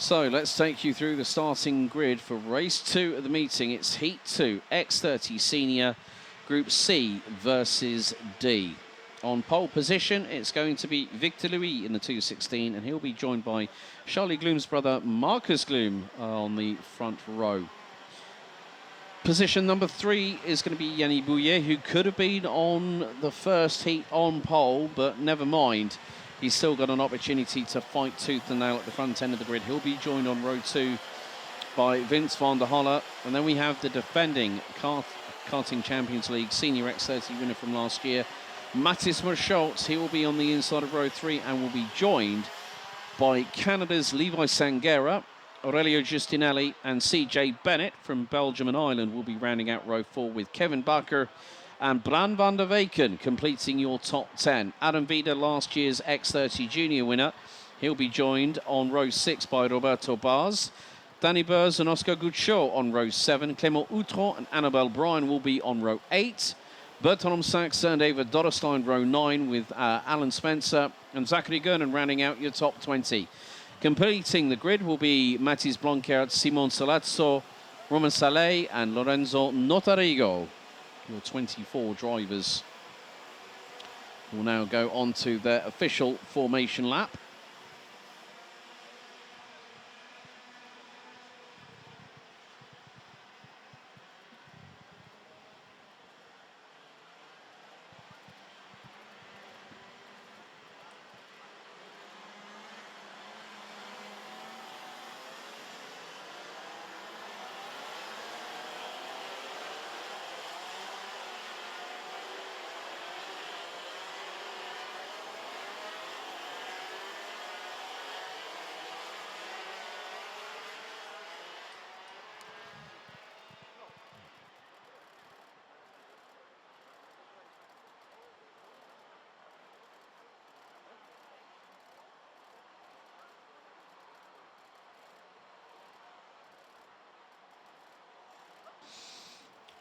So let's take you through the starting grid for race 2 of the meeting. It's Heat 2, X30 Senior, Group C versus D. On pole position, it's going to be Victor Louis in the 216, and he'll be joined by Charlie Gloom's brother, Marcus Gloom, on the front row. Position number 3 is going to be Yanni Bouillet, who could have been on the first heat on pole, but never mind. He's still got an opportunity to fight tooth and nail at the front end of the grid. He'll be joined on row 2 by Vince van der Holle. And then we have the defending Karting Champions League Senior X30 winner from last year, Mathis Merscholz. He will be on the inside of row 3 and will be joined by Canada's Levi Sanguera, Aurelio Giustinelli and CJ Bennett from Belgium and Ireland will be rounding out row 4 with Kevin Bakker and Bran van der Weyken completing your top 10. Adam Vida, last year's X30 Junior winner. He'll be joined on row 6 by Roberto Baz. Danny Burrs and Oscar Gouchot on row 7. Clément Outreau and Annabelle Bryan will be on row 8. Bertrand Saxe and Eva Dodderstein row 9 with Alan Spencer and Zachary Gernon rounding out your top 20. Completing the grid will be Mathis Blancart, Simon Salazzo, Roman Saleh and Lorenzo Notarigo. Your 24 drivers will now go on to their official formation lap.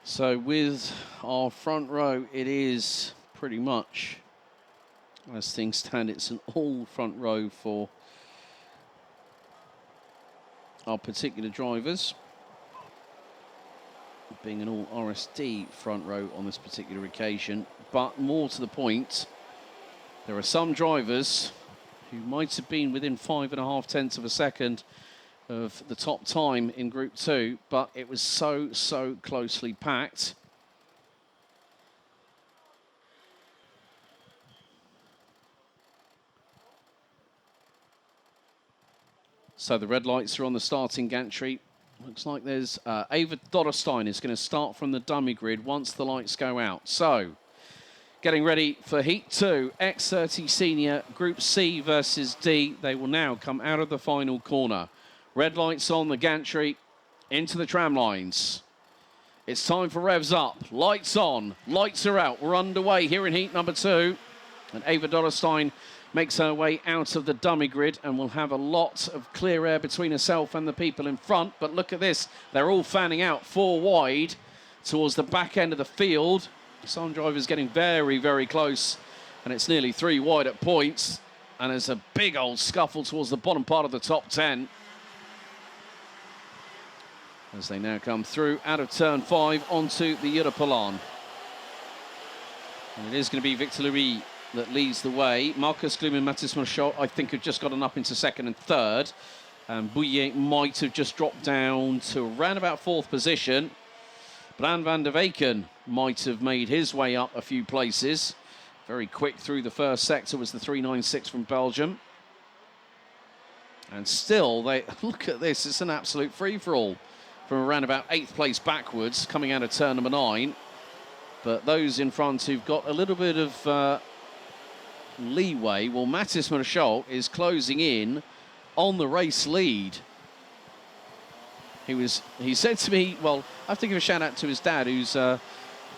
So with our front row, it is pretty much, as things stand, it's an all front row for our particular drivers, being an all RSD front row on this particular occasion. But more to the point, there are some drivers who might have been within 5.5 tenths of a second of the top time in Group 2, but it was so closely packed. So the red lights are on the starting gantry. Looks like there's Ava Dodderstein is going to start from the dummy grid once the lights go out. So getting ready for Heat 2, X30 Senior, Group C versus D. They will now come out of the final corner. Red lights on the gantry, into the tram lines. It's time for revs up. Lights on, lights are out. We're underway here in heat number 2. And Ava Dodderstein makes her way out of the dummy grid and will have a lot of clear air between herself and the people in front. But look at this, they're all fanning out 4 wide towards the back end of the field. Some drivers getting very close, and it's nearly 3 wide at points. And there's a big old scuffle towards the bottom part of the top 10. As they now come through out of turn 5 onto the Europolan. And it is going to be Victor Louis that leads the way. Marcus Gloom and Mathis Merscholz, I think, have just gotten up into 2nd and 3rd. Bouillet might have just dropped down to around about 4th position. Bran van der Weyken might have made his way up a few places. Very quick through the first sector was the 396 from Belgium. And still, they look at this, it's an absolute free-for-all from around about 8th place backwards, coming out of turn number 9. But those in front who've got a little bit of leeway, well, Mathis Merscholz is closing in on the race lead. He said to me, well, I have to give a shout out to his dad, who's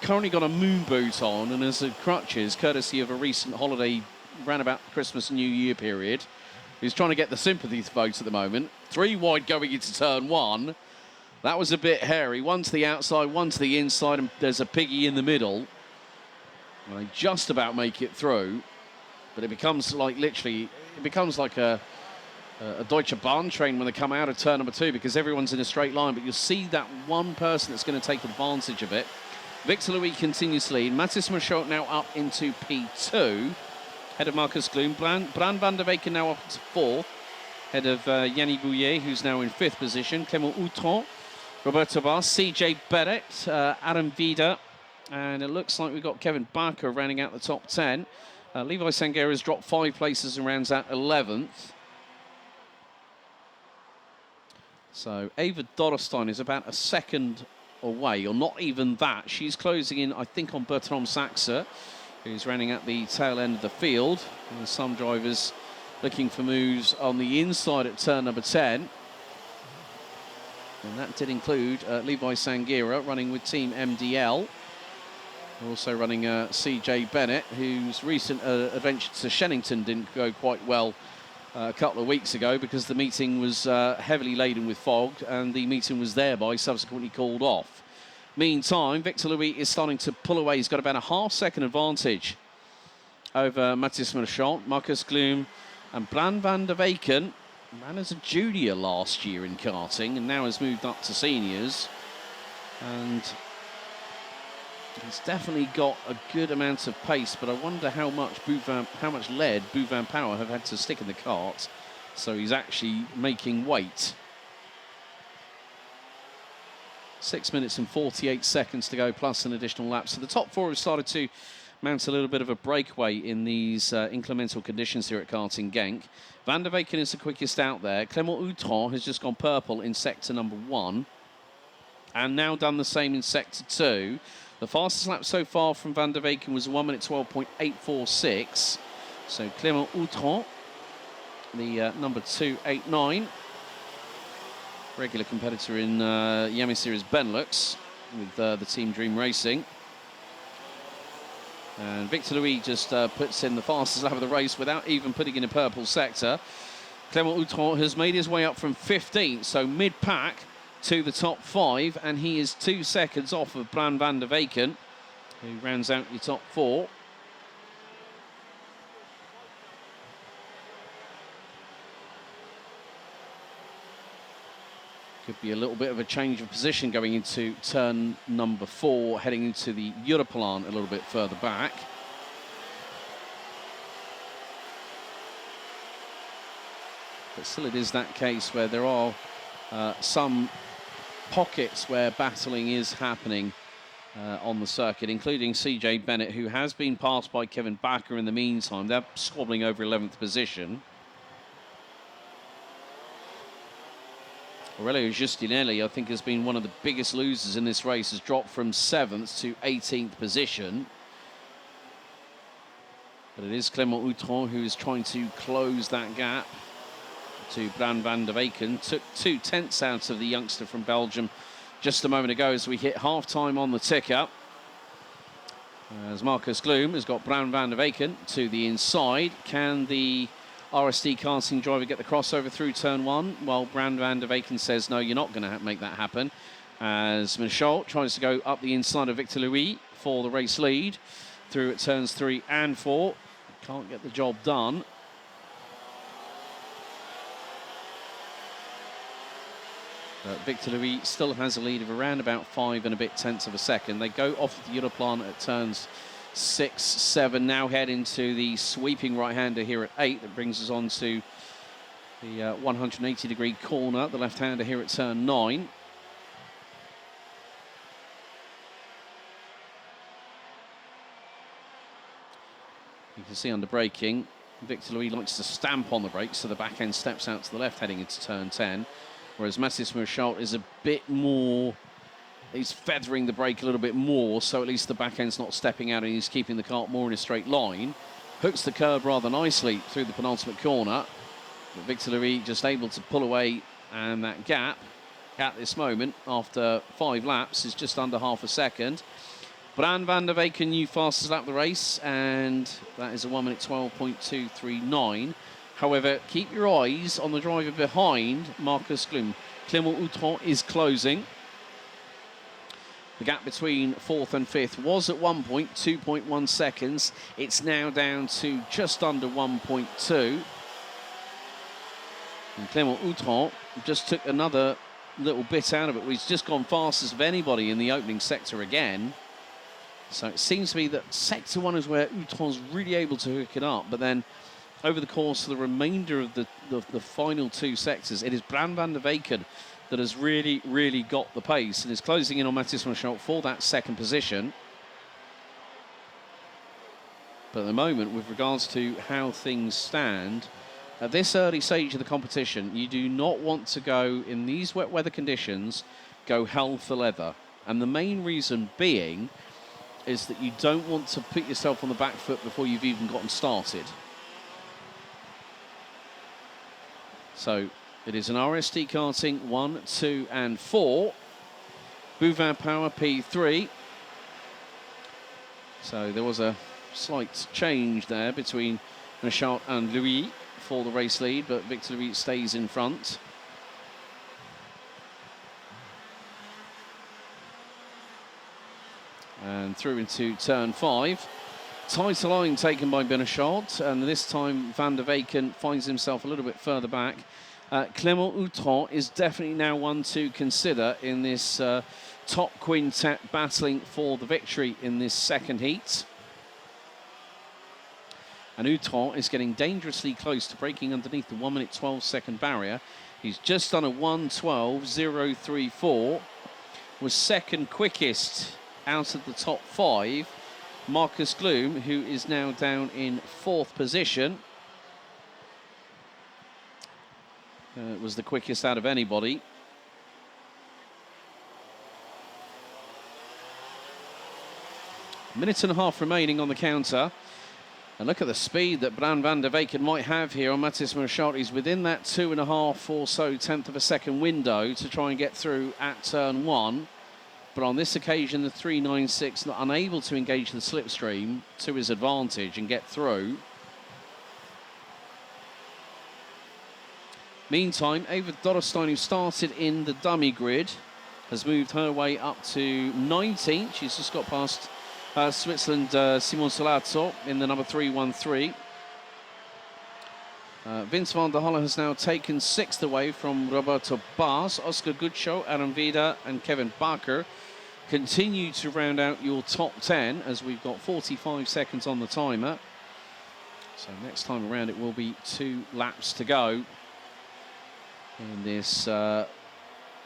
currently got a moon boot on and has crutches, courtesy of a recent holiday round about Christmas and New Year period. He's trying to get the sympathy vote at the moment. 3 wide going into turn 1. That was a bit hairy. One to the outside, one to the inside, and there's a piggy in the middle. And they just about make it through. But it becomes like, literally, it becomes like a a Deutsche Bahn train when they come out of turn number 2, because everyone's in a straight line, but you'll see that one person that's going to take advantage of it. Victor Louis continues to lead. Mathis Merchot now up into P2, head of Marcus Gloom. Bran van der Weyken now up to 4th, head of Yanni Bouillet, who's now in 5th position. Clément Outron, Roberto Bas, CJ Bennett, Adam Vida, and it looks like we've got Kevin Barker rounding out the top 10. Levi Sanguera has dropped 5 places and rounds out 11th. So Ava Dorrestein is about a second away, or not even that. She's closing in, I think, on Bertrand Saxe, who's running at the tail end of the field. And there's some drivers looking for moves on the inside at turn number 10. And that did include Levi Sanguera running with Team MDL. Also running CJ Bennett, whose recent adventure to Shennington didn't go quite well a couple of weeks ago, because the meeting was heavily laden with fog, and the meeting was thereby subsequently called off. Meantime, Victor Louis is starting to pull away. He's got about a half-second advantage over Mathis Merchant, Marcus Gloom, and Bran van der Weyken. Ran as a junior last year in karting and now has moved up to seniors. And he's definitely got a good amount of pace, but I wonder how much lead Bouvin Power have had to stick in the cart, so he's actually making weight. 6 minutes and 48 seconds to go, plus an additional lap. So the top 4 have started to mount a little bit of a breakaway in these inclemental conditions here at Karting Genk. Van der Weyken is the quickest out there. Clément Outron has just gone purple in sector number 1, and now done the same in sector 2. The fastest lap so far from Van der Weyken was 1 minute 12.846. So Clément Outron, the number 289, regular competitor in Yami Series Benelux with the Team Dream Racing. And Victor Louis just puts in the fastest lap of the race without even putting in a purple sector. Clément Outron has made his way up from 15th, so mid-pack to the top 5, and he is 2 seconds off of Bran van der Weyken, who rounds out your top 4. Could be a little bit of a change of position going into turn number 4, heading into the Europlan a little bit further back. But still, it is that case where there are some pockets where battling is happening on the circuit, including CJ Bennett, who has been passed by Kevin Barker in the meantime. They're squabbling over 11th position. Aurelio Giustinelli, I think, has been one of the biggest losers in this race, has dropped from 7th to 18th position. But it is Clément Outron who is trying to close that gap to Bran van der Weyken. Took 2/10 out of the youngster from Belgium just a moment ago as we hit half-time on the ticker. As Marcus Gloom has got Bran van der Weyken to the inside. Can the RSD karting driver get the crossover through turn 1? Well, Bran van der Weyken says, no, you're not going to make that happen. As Michel tries to go up the inside of Victor Louis for the race lead through at turns 3 and 4. Can't get the job done. But Victor Louis still has a lead of around about 5 and a bit tenths of a second. They go off the Europlan at turns 6, 7, now head into the sweeping right-hander here at 8. That brings us on to the 180-degree corner, the left-hander here at turn 9. You can see under braking, Victor Louis likes to stamp on the brakes, so the back end steps out to the left heading into turn 10, whereas Mathis Merchant is a bit more... He's feathering the brake a little bit more, so at least the back end's not stepping out and he's keeping the kart more in a straight line. Hooks the curb rather nicely through the penultimate corner. But Victor Louis just able to pull away, and that gap at this moment, after 5 laps, is just under half a second. Bran van der Weyken, new fastest lap of the race, and that is a 1 minute 12.239. However, keep your eyes on the driver behind Marcus Gloom. Clément Outron is closing. The gap between 4th and 5th was at one point 2.1 seconds. It's now down to just under 1.2. And Clément Outron just took another little bit out of it. He's just gone fastest of anybody in the opening sector again. So it seems to be that sector 1 is where Outron's really able to hook it up. But then over the course of the remainder of the final 2 sectors, it is Bran van der Weyken that has really got the pace and is closing in on Mathis Marchand for that 2nd position. But at the moment, with regards to how things stand, at this early stage of the competition, you do not want to go, in these wet weather conditions, go hell for leather. And the main reason being is that you don't want to put yourself on the back foot before you've even gotten started. So it is an RSD karting 1, 2 and 4. Bouvin Power P3. So there was a slight change there between Michel and Louis for the race lead, but Victor Louis stays in front. And through into turn 5. Tighter line taken by Benachard, and this time Van der Weyken finds himself a little bit further back. Clément Outron is definitely now one to consider in this top quintet battling for the victory in this 2nd heat. And Outron is getting dangerously close to breaking underneath the 1 minute 12 second barrier. He's just done a 1:12.034, was 2nd quickest out of the top 5. Marcus Gloom, who is now down in 4th position, was the quickest out of anybody. Minute and a half remaining on the counter. And look at the speed that Bran van der Weyken might have here on Mathis Marchand. He's within that 2.5 or so 1/10 of a second window to try and get through at turn 1. But on this occasion, the 396 not unable to engage the slipstream to his advantage and get through. Meantime, Ava Dorrestein, who started in the dummy grid, has moved her way up to 19th. She's just got past Switzerland Simon Salazzo in the number 313. Vince van der Holle has now taken 6th away from Roberto Baas. Oscar Goodshow, Aaron Vida and Kevin Barker continue to round out your top 10 as we've got 45 seconds on the timer. So next time around it will be 2 laps to go in this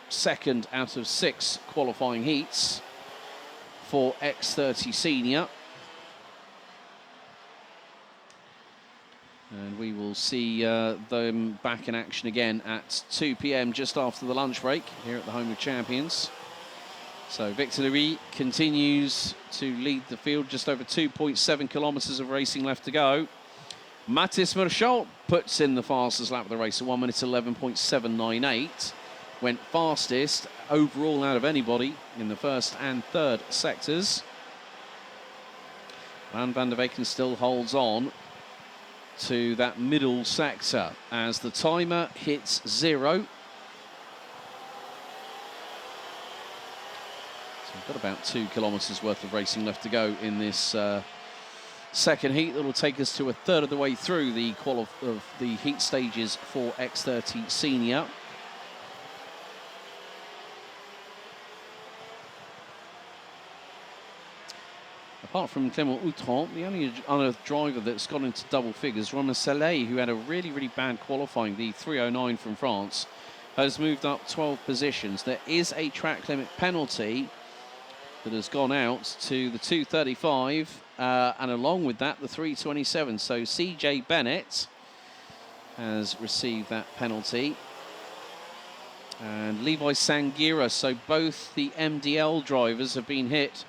2nd out of 6 qualifying heats for X30 Senior. And we will see them back in action again at 2 p.m. just after the lunch break here at the Home of Champions. So Victor Louis continues to lead the field, just over 2.7 kilometres of racing left to go. Mathis Marchand puts in the fastest lap of the race, 1 minute 11.798. Went fastest overall out of anybody in the 1st and 3rd sectors. And Van der Weyken still holds on to that middle sector as the timer hits 0. So we've got about 2 kilometres worth of racing left to go in this 2nd heat. That will take us to a 1/3 of the way through the heat stages for X30 Senior. Apart from Clément Outron, the only other driver that's gone into double figures, Romain Saleh, who had a really bad qualifying, the 309 from France, has moved up 12 positions. There is a track limit penalty that has gone out to the 235, and along with that, the 327. So CJ Bennett has received that penalty. And Levi Sangira, so both the MDL drivers have been hit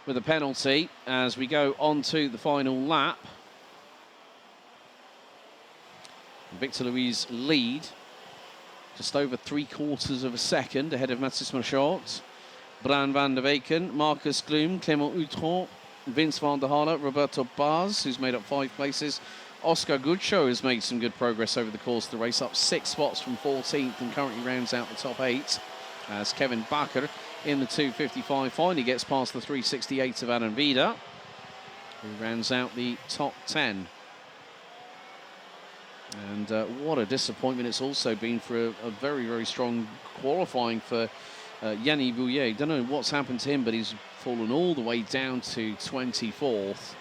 with a penalty as we go on to the final lap. Victor Louis' lead, just over 3/4 of a second ahead of Mathis Marchand. Bran van der Weyken, Marcus Gloom, Clément Outron, Vince van der Halle, Roberto Baas, who's made up 5 places. Oscar Goodshow has made some good progress over the course of the race, up 6 spots from 14th and currently rounds out the top 8. As Kevin Barker in the 255 finally gets past the 368 of Aaron Vida, who rounds out the top 10. And what a disappointment it's also been for a very, very strong qualifying for Yanni Bouillet. Don't know what's happened to him, but he's fallen all the way down to 24th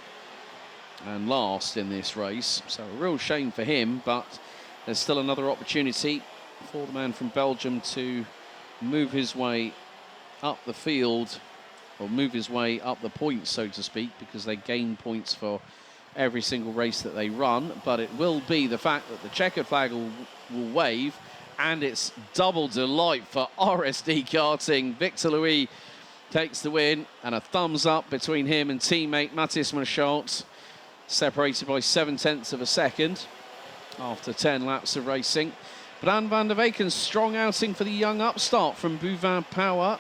and last in this race. So a real shame for him, but there's still another opportunity for the man from Belgium to move his way up the field, or move his way up the points, so to speak, because they gain points for every single race that they run. But it will be the fact that the checkered flag will wave, and it's double delight for RSD Karting. Victor Louis takes the win, and a thumbs up between him and teammate Mathis Marchalt, separated by 7/10 of a second after 10 laps of racing. Bran van der Weken's strong outing for the young upstart from Bouvin Power.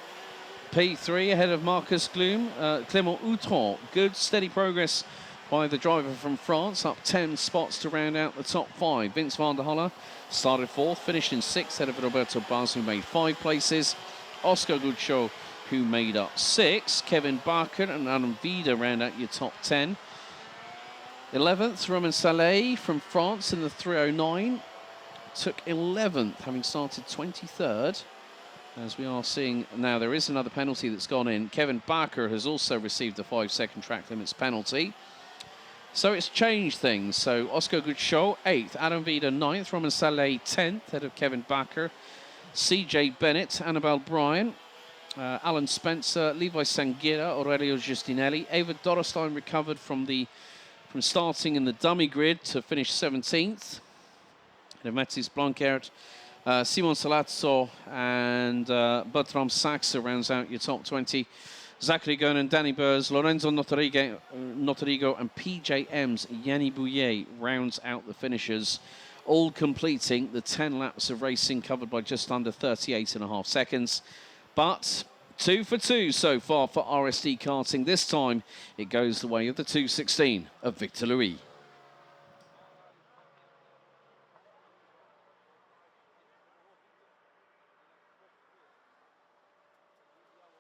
P3 ahead of Marcus Gloom. Clément Outron, good steady progress by the driver from France, up 10 spots to round out the top 5. Vince van der Holle started 4th, finished in 6th, ahead of Roberto Baz, who made 5 places. Oscar Gouchot, who made up 6. Kevin Barker and Adam Vida round out your top 10. 11th, Romain Saleh from France in the 309. Took 11th, having started 23rd. As we are seeing now, there is another penalty that's gone in. Kevin Barker has also received a 5-second track limits penalty. So it's changed things. So Oscar Gouchot, 8th. Adam Vida, 9th. Romain Saleh, 10th, ahead of Kevin Barker. CJ Bennett, Annabelle Bryan, Alan Spencer, Levi Sangira, Aurelio Giustinelli. Ava Dorrestein recovered from starting in the dummy grid to finish 17th. Ahead of Mathis Blancert. Simon Salazzo and Bertram Saxe rounds out your top 20. Zachary Gonen, Danny Burrs, Lorenzo Notorigo and PJM's Yanni Bouillet rounds out the finishers, all completing the 10 laps of racing covered by just under 38.5 seconds. But 2 for 2 so far for RSD Karting. This time it goes the way of the 216 of Victor Louis.